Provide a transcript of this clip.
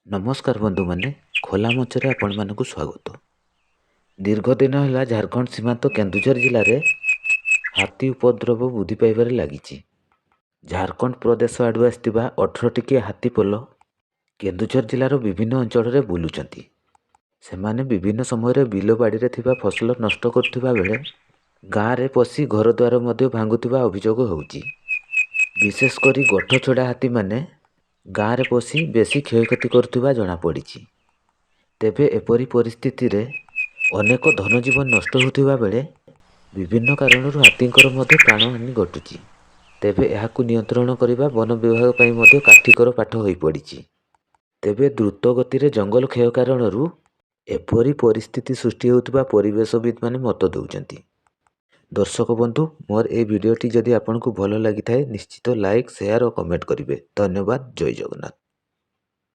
नमस्कार बंधु माने खोला मंचरे आपण मानकु स्वागत। दीर्घ दिन है झारखंड सीमांत केन्दुझर जिले में हाथी उपद्रव वृद्धि पाइबार लगी। झारखंड प्रदेश आड़ू आसथिबा 18 टिकिया हाथी पल केन्दुझर जिलार विभिन्न अंचल में बुलुचंती। सेमाने विभिन्न समय बिल बाड़ी रे थिबा फसल नष्ट करथिबा बेले गाँव में पशि घर द्वार मध्य भांगुथिबा अभियोग होउची। विशेषकर गठ छड़ा हाथी माने गाँव में पशि बेसी क्षयक्षति करुथिबा जणा पड़िछि। तेबे एपरी परिस्थिति रे अनेक धनजीवन नष्ट होथिबा बेले विभिन्न कारणरू हाथींकर मध्य प्राणहानि घटुछि। तेबे एहाकु नियंत्रण करिबा वन विभाग पई मध्य काठिकर पाठ होई पड़िछि। तेबे द्रुत गति रे जंगल क्षय कारणरू एपरी परिस्थिति सृष्टि होउथिबा परिवेशविद माने मत दउचंती। दर्शक बंधु, मोर ए भिडियोटी जदि आपनको भल लागि थाए निश्चित लाइक शेयर और कमेंट करिवे। धन्यवाद। जय जगन्नाथ।